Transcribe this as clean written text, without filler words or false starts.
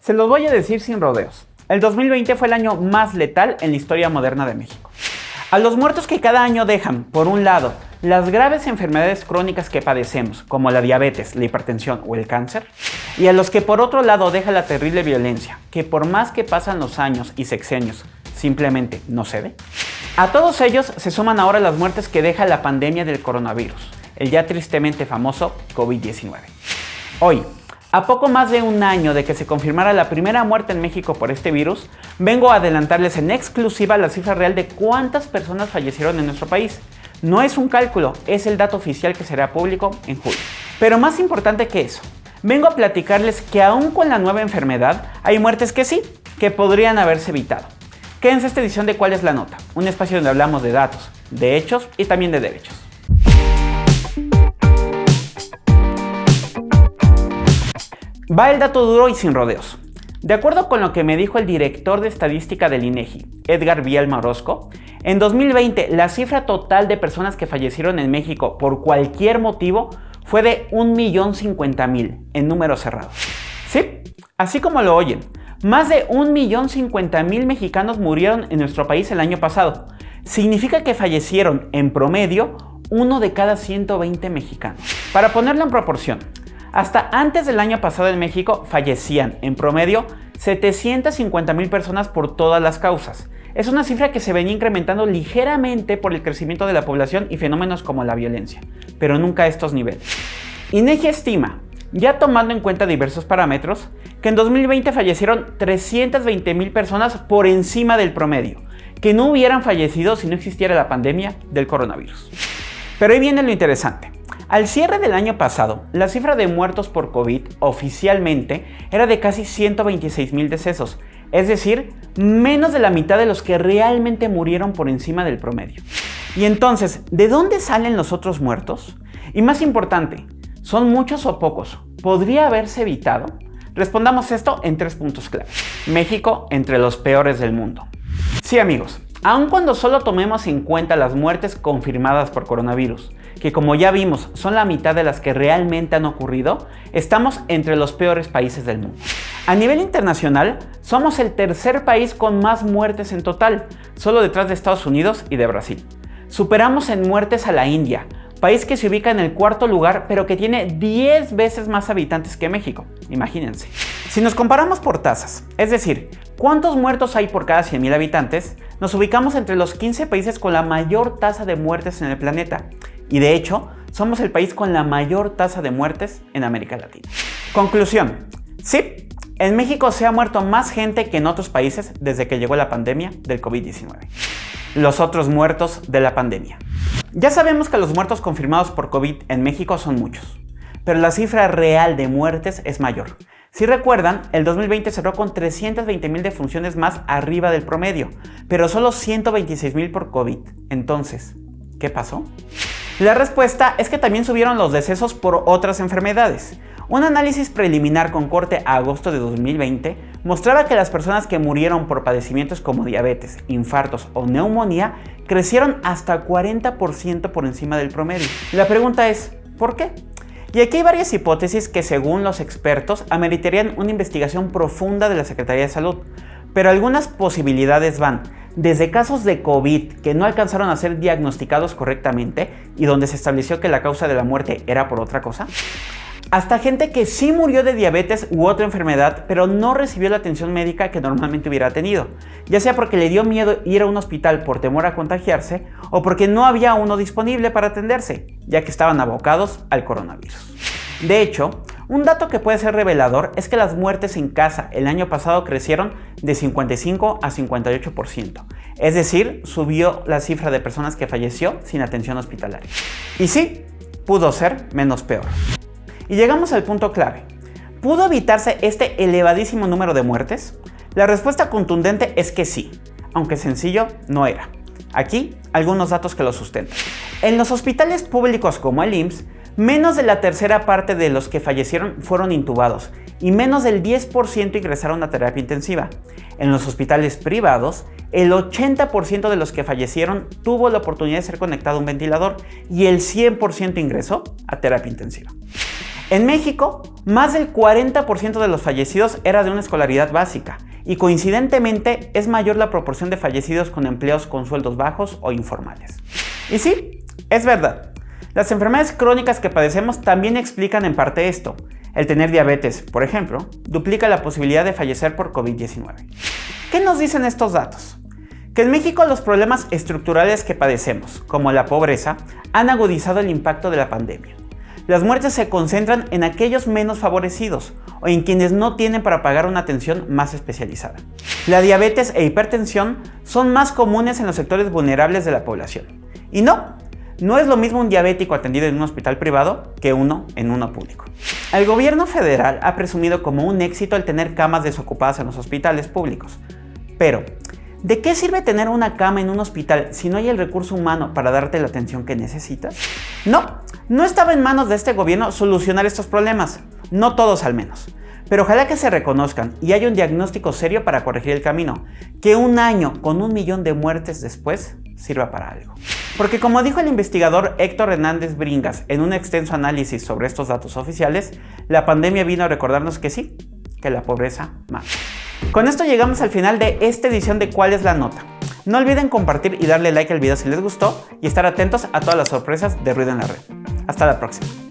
Se los voy a decir sin rodeos. El 2020 fue el año más letal en la historia moderna de México. A los muertos que cada año dejan, por un lado, las graves enfermedades crónicas que padecemos, como la diabetes, la hipertensión o el cáncer, y a los que por otro lado deja la terrible violencia, que por más que pasan los años y sexenios, simplemente no cede. A todos ellos se suman ahora las muertes que deja la pandemia del coronavirus, el ya tristemente famoso COVID-19. Hoy, a poco más de un año de que se confirmara la primera muerte en México por este virus, vengo a adelantarles en exclusiva la cifra real de cuántas personas fallecieron en nuestro país. No es un cálculo, es el dato oficial que será público en julio. Pero más importante que eso, vengo a platicarles que aún con la nueva enfermedad, hay muertes que sí, que podrían haberse evitado. Quédense esta edición de ¿Cuál es la nota? Un espacio donde hablamos de datos, de hechos y también de derechos. Va el dato duro y sin rodeos. De acuerdo con lo que me dijo el director de estadística del INEGI, Edgar Vielma Orozco, en 2020 la cifra total de personas que fallecieron en México por cualquier motivo fue de 1.050.000 en números cerrados. Sí, así como lo oyen, más de 1.050.000 mexicanos murieron en nuestro país el año pasado. Significa que fallecieron en promedio 1 de cada 120 mexicanos. Para ponerlo en proporción, hasta antes del año pasado en México fallecían en promedio 750.000 personas por todas las causas. Es una cifra que se venía incrementando ligeramente por el crecimiento de la población y fenómenos como la violencia, pero nunca a estos niveles. INEGI estima, ya tomando en cuenta diversos parámetros, que en 2020 fallecieron 320.000 personas por encima del promedio, que no hubieran fallecido si no existiera la pandemia del coronavirus. Pero ahí viene lo interesante. Al cierre del año pasado, la cifra de muertos por COVID oficialmente era de casi 126.000 decesos, es decir, menos de la mitad de los que realmente murieron por encima del promedio. Y entonces, ¿de dónde salen los otros muertos? Y más importante, ¿son muchos o pocos? ¿Podría haberse evitado? Respondamos esto en 3 puntos clave. México entre los peores del mundo. Sí, amigos, aun cuando solo tomemos en cuenta las muertes confirmadas por coronavirus, que como ya vimos son la mitad de las que realmente han ocurrido, estamos entre los peores países del mundo. A nivel internacional, somos el tercer país con más muertes en total, solo detrás de Estados Unidos y de Brasil. Superamos en muertes a la India, país que se ubica en el 4º lugar, pero que tiene 10 veces más habitantes que México. Imagínense. Si nos comparamos por tasas, es decir, ¿cuántos muertos hay por cada 100.000 habitantes? Nos ubicamos entre los 15 países con la mayor tasa de muertes en el planeta. Y de hecho, somos el país con la mayor tasa de muertes en América Latina. Conclusión. Sí, en México se ha muerto más gente que en otros países desde que llegó la pandemia del COVID-19. Los otros muertos de la pandemia. Ya sabemos que los muertos confirmados por COVID en México son muchos, pero la cifra real de muertes es mayor. Si recuerdan, el 2020 cerró con 320.000 defunciones más arriba del promedio, pero solo 126.000 por COVID. Entonces, ¿qué pasó? La respuesta es que también subieron los decesos por otras enfermedades. Un análisis preliminar con corte a agosto de 2020 mostraba que las personas que murieron por padecimientos como diabetes, infartos o neumonía crecieron hasta 40% por encima del promedio. La pregunta es, ¿por qué? Y aquí hay varias hipótesis que según los expertos ameritarían una investigación profunda de la Secretaría de Salud, pero algunas posibilidades van desde casos de COVID que no alcanzaron a ser diagnosticados correctamente y donde se estableció que la causa de la muerte era por otra cosa, hasta gente que sí murió de diabetes u otra enfermedad, pero no recibió la atención médica que normalmente hubiera tenido, ya sea porque le dio miedo ir a un hospital por temor a contagiarse o porque no había uno disponible para atenderse, ya que estaban abocados al coronavirus. De hecho, un dato que puede ser revelador es que las muertes en casa el año pasado crecieron de 55 a 58%, es decir, subió la cifra de personas que falleció sin atención hospitalaria. Y sí, pudo ser menos peor. Y llegamos al punto clave. ¿Pudo evitarse este elevadísimo número de muertes? La respuesta contundente es que sí, aunque sencillo no era. Aquí algunos datos que lo sustentan. En los hospitales públicos como el IMSS, menos de la tercera parte de los que fallecieron fueron intubados y menos del 10% ingresaron a terapia intensiva. En los hospitales privados, el 80% de los que fallecieron tuvo la oportunidad de ser conectado a un ventilador y el 100% ingresó a terapia intensiva. En México, más del 40% de los fallecidos era de una escolaridad básica y coincidentemente es mayor la proporción de fallecidos con empleos con sueldos bajos o informales. Y sí, es verdad, las enfermedades crónicas que padecemos también explican en parte esto. El tener diabetes, por ejemplo, duplica la posibilidad de fallecer por COVID-19. ¿Qué nos dicen estos datos? Que en México los problemas estructurales que padecemos, como la pobreza, han agudizado el impacto de la pandemia. Las muertes se concentran en aquellos menos favorecidos o en quienes no tienen para pagar una atención más especializada. La diabetes e hipertensión son más comunes en los sectores vulnerables de la población. Y no es lo mismo un diabético atendido en un hospital privado que uno en uno público. El gobierno federal ha presumido como un éxito el tener camas desocupadas en los hospitales públicos. Pero, ¿de qué sirve tener una cama en un hospital si no hay el recurso humano para darte la atención que necesitas? No estaba en manos de este gobierno solucionar estos problemas, no todos al menos. Pero ojalá que se reconozcan y haya un diagnóstico serio para corregir el camino, que un año con 1 millón de muertes después sirva para algo. Porque como dijo el investigador Héctor Hernández Bringas en un extenso análisis sobre estos datos oficiales, la pandemia vino a recordarnos que sí, que la pobreza mata. Con esto llegamos al final de esta edición de ¿Cuál es la nota? No olviden compartir y darle like al video si les gustó y estar atentos a todas las sorpresas de Ruido en la Red. Hasta la próxima.